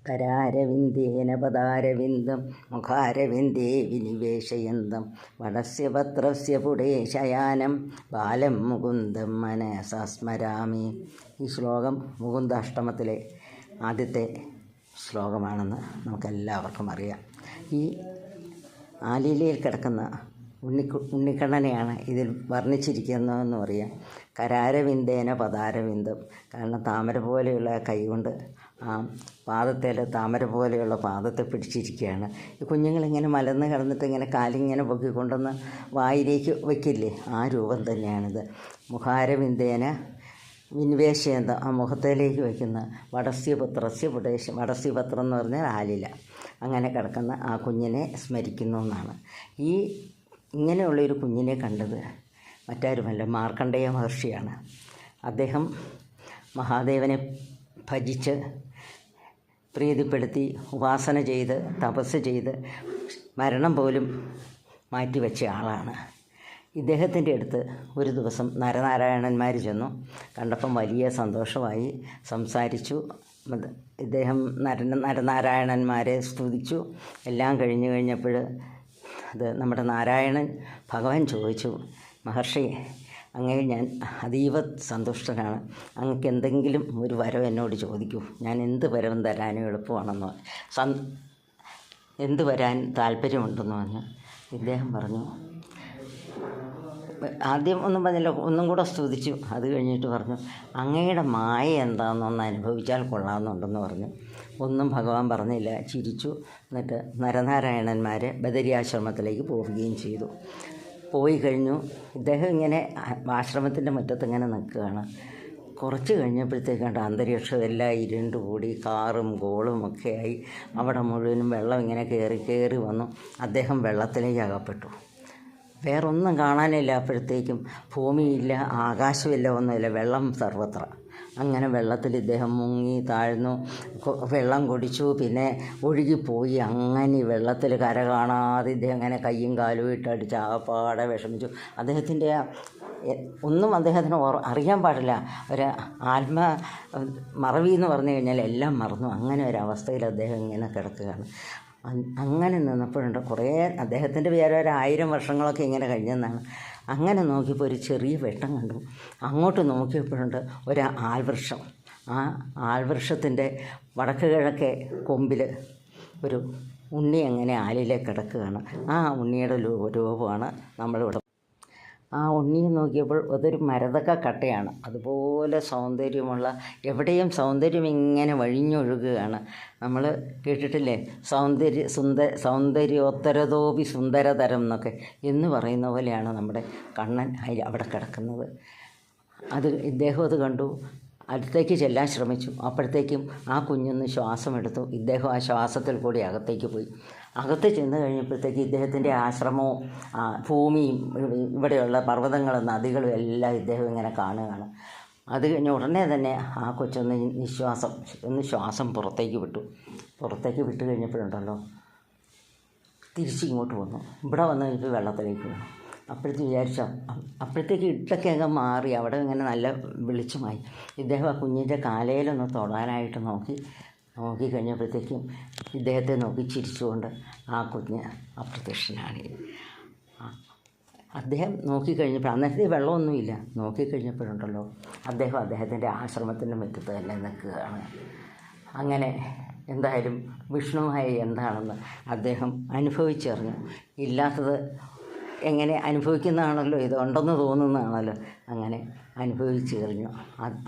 കരാരവിന്ദേന പദാരവിന്ദം മുഖാരവിന്ദേ വിനിവേശയന്തം വടസ്യ പത്രസ്യ പുടേ ശയാനം ബാലം മുകുന്ദം മനസാ സ്മരാമി. ഈ ശ്ലോകം മുകുന്ദാഷ്ടമത്തിലെ ആദ്യത്തെ ശ്ലോകമാണെന്ന് നമുക്കെല്ലാവർക്കും അറിയാം. ഈ ആലീലയിൽ കിടക്കുന്ന ഉണ്ണിക്കണ്ണനെയാണ് ഇതിൽ വർണ്ണിച്ചിരിക്കുന്നതെന്ന് പറയാം. കരാരവിന്ദേന പദാരവിന്ദം, കാരണം താമര പോലെയുള്ള കൈകൊണ്ട് ആ പാദത്തിൽ താമര പോലെയുള്ള പാദത്തെ പിടിച്ചിരിക്കുകയാണ്. ഈ കുഞ്ഞുങ്ങളിങ്ങനെ മലന്ന് കിടന്നിട്ട് ഇങ്ങനെ കാലിങ്ങനെ പൊക്കിക്കൊണ്ടുവന്ന് വായിലേക്ക് വയ്ക്കില്ലേ, ആ രൂപം തന്നെയാണിത്. മുഖാരവിന്ദേന വിനിവേശയന്തം, ആ മുഖത്തേലേക്ക് വയ്ക്കുന്ന വടസ്യപത്രസ്യ പുടേശം, വടസ്യപത്രം എന്ന് പറഞ്ഞാൽ ആലില, അങ്ങനെ കിടക്കുന്ന ആ കുഞ്ഞിനെ സ്മരിക്കുന്നു എന്നാണ്. ഈ ഇങ്ങനെയുള്ളൊരു കുഞ്ഞിനെ കണ്ടത് മറ്റാരുമല്ല, മാർക്കണ്ഡേയ മഹർഷിയാണ്. അദ്ദേഹം മഹാദേവനെ ഭജിച്ച് പ്രീതിപ്പെടുത്തി ഉപാസന ചെയ്ത് തപസ് ചെയ്ത് മരണം പോലും മാറ്റിവെച്ച ആളാണ്. ഇദ്ദേഹത്തിൻ്റെ അടുത്ത് ഒരു ദിവസം നരനാരായണന്മാർ ചെന്നു. കണ്ടപ്പം വലിയ സന്തോഷമായി, സംസാരിച്ചു. ഇദ്ദേഹം നരനാരായണന്മാരെ സ്തുതിച്ചു. എല്ലാം കഴിഞ്ഞപ്പോൾ അത് നമ്മുടെ നാരായണൻ ഭഗവാൻ ചോദിച്ചു, മഹർഷി, അങ്ങേ ഞാൻ അതീവ സന്തുഷ്ടനാണ്, അങ്ങക്ക് എന്തെങ്കിലും ഒരു വരം എന്നോട് ചോദിക്കൂ, ഞാൻ എന്ത് വരം തരാനും എളുപ്പമാണെന്ന് എന്ത് വരാൻ താല്പര്യമുണ്ടെന്ന് പറഞ്ഞു. ഇദ്ദേഹം പറഞ്ഞു, ആദ്യം ഒന്നും പറഞ്ഞില്ല, ഒന്നും കൂടെ സ്തുതിച്ചു. അത് കഴിഞ്ഞിട്ട് പറഞ്ഞു, അങ്ങയുടെ മായ എന്താണെന്നൊന്ന് അനുഭവിച്ചാൽ കൊള്ളാമെന്നുണ്ടെന്ന് പറഞ്ഞു. ഒന്നും ഭഗവാൻ പറഞ്ഞില്ല, ചിരിച്ചു. എന്നിട്ട് നരനാരായണന്മാർ ബദരിയാശ്രമത്തിലേക്ക് പോവുകയും ചെയ്തു. പോയി കഴിഞ്ഞു. ഇദ്ദേഹം ഇങ്ങനെ ആശ്രമത്തിൻ്റെ മുറ്റത്ത് ഇങ്ങനെ നിൽക്കുകയാണ്. കുറച്ച് കഴിഞ്ഞപ്പോഴത്തേക്കാണ്ട് അന്തരീക്ഷം എല്ലാം ഇരുണ്ടുകൂടി, കാറും കോളും ഒക്കെ ആയി. അവിടെ മുഴുവനും വെള്ളം ഇങ്ങനെ കയറി വന്നു. അദ്ദേഹം വെള്ളത്തിലേക്ക് അകപ്പെട്ടു. വേറൊന്നും കാണാനില്ല. അപ്പോഴത്തേക്കും ഭൂമിയില്ല, ആകാശമില്ല, ഒന്നുമില്ല, വെള്ളം സർവത്ര. അങ്ങനെ വെള്ളത്തിൽ ഇദ്ദേഹം മുങ്ങി താഴ്ന്നു, വെള്ളം കുടിച്ചു, പിന്നെ ഒഴുകിപ്പോയി. അങ്ങനെ വെള്ളത്തിൽ കര കാണാതെ ഇദ്ദേഹം അങ്ങനെ കയ്യും കാലും ഇട്ടടിച്ച് ആകപ്പാടെ വിഷമിച്ചു. അദ്ദേഹത്തിൻ്റെ ഒന്നും അദ്ദേഹത്തിന് അറിയാൻ പാടില്ല. ഒരു മറവി എന്ന് പറഞ്ഞു കഴിഞ്ഞാൽ എല്ലാം മറന്നു. അങ്ങനെ ഒരവസ്ഥയിൽ അദ്ദേഹം ഇങ്ങനെ കിടക്കുകയാണ്. അങ്ങനെ നിന്നപ്പോഴുണ്ട് കുറേ, അദ്ദേഹത്തിൻ്റെ പേര് 1000 വർഷങ്ങളൊക്കെ ഇങ്ങനെ കഴിഞ്ഞെന്നാണ്. അങ്ങനെ നോക്കിയപ്പോൾ ഒരു ചെറിയ വെട്ടം കണ്ടു. അങ്ങോട്ട് നോക്കിയപ്പോഴുണ്ട് ഒരു ആൽവൃക്ഷം. ആ ആൽവൃക്ഷത്തിൻ്റെ വടക്ക് കിഴക്കേ കൊമ്പിൽ ഒരു ഉണ്ണി അങ്ങനെ ആലിലേക്ക് കിടക്കുകയാണ്. ആ ഉണ്ണിയുടെ രൂപമാണ് നമ്മളിവിടെ. ആ ഉണ്ണിയെ നോക്കിയപ്പോൾ അതൊരു മരതക കട്ടയാണ്. അതുപോലെ സൗന്ദര്യമുള്ള, എവിടെയും സൗന്ദര്യം ഇങ്ങനെ വഴിഞ്ഞൊഴുകുകയാണ്. നമ്മൾ കേട്ടിട്ടില്ലേ, സൗന്ദര്യോത്തരതോപി സുന്ദരതരം എന്നൊക്കെ എന്ന് പറയുന്ന പോലെയാണ് നമ്മുടെ കണ്ണൻ അവിടെ കിടക്കുന്നത്. ഇദ്ദേഹം അത് കണ്ടു. അടുത്തേക്ക് ചെല്ലാൻ ശ്രമിച്ചു. അപ്പോഴത്തേക്കും ആ കുഞ്ഞൊന്ന് ശ്വാസമെടുത്തു. ഇദ്ദേഹം ആ ശ്വാസത്തിൽ കൂടി അകത്തേക്ക് പോയി. അകത്ത് ചെന്ന് കഴിഞ്ഞപ്പോഴത്തേക്ക് ഇദ്ദേഹത്തിൻ്റെ ആശ്രമവും ഭൂമിയും ഇവിടെയുള്ള പർവ്വതങ്ങളും നദികളും എല്ലാം ഇദ്ദേഹം ഇങ്ങനെ കാണുകയാണ്. അത് കഴിഞ്ഞ് ഉടനെ തന്നെ ആ കൊച്ചൊന്ന് ശ്വാസം പുറത്തേക്ക് വിട്ടു. പുറത്തേക്ക് വിട്ട് കഴിഞ്ഞപ്പോഴുണ്ടല്ലോ, തിരിച്ചിങ്ങോട്ട് വന്നു. ഇവിടെ വന്ന് കഴിഞ്ഞപ്പോൾ വെള്ളത്തിലേക്ക് വീണു. അപ്പോഴത്തേക്ക് ഇട്ടൊക്കെ അങ്ങ് മാറി. അവിടെ ഇങ്ങനെ നല്ല വെളിച്ചമായി. ഇദ്ദേഹം ആ കുഞ്ഞിൻ്റെ കാലയിലൊന്ന് തൊടാനായിട്ട് നോക്കിക്കഴിഞ്ഞപ്പോഴത്തേക്കും ഇദ്ദേഹത്തെ നോക്കി ചിരിച്ചുകൊണ്ട് ആ കുഞ്ഞ് അപ്രത്യക്ഷനാണ്. അദ്ദേഹം നോക്കിക്കഴിഞ്ഞപ്പോൾ അന്നത്തെ വെള്ളമൊന്നുമില്ല. നോക്കിക്കഴിഞ്ഞപ്പോഴുണ്ടല്ലോ, അദ്ദേഹത്തിൻ്റെ ആശ്രമത്തിൻ്റെ മുറ്റത്ത് തന്നെ നിൽക്കുകയാണ്. അങ്ങനെ എന്തായാലും വിഷ്ണുവായ എന്താണെന്ന് അദ്ദേഹം അനുഭവിച്ചറിഞ്ഞു. ഇല്ലാത്തത് എങ്ങനെ അനുഭവിക്കുന്നതാണല്ലോ, ഇത് ഉണ്ടെന്ന് തോന്നുന്നതാണല്ലോ. അങ്ങനെ അനുഭവിച്ചു കഴിഞ്ഞു.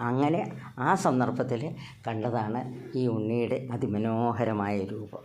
അങ്ങനെ ആ സന്ദർഭത്തിൽ കണ്ടതാണ് ഈ ഉണ്ണിയുടെ അതിമനോഹരമായ രൂപം.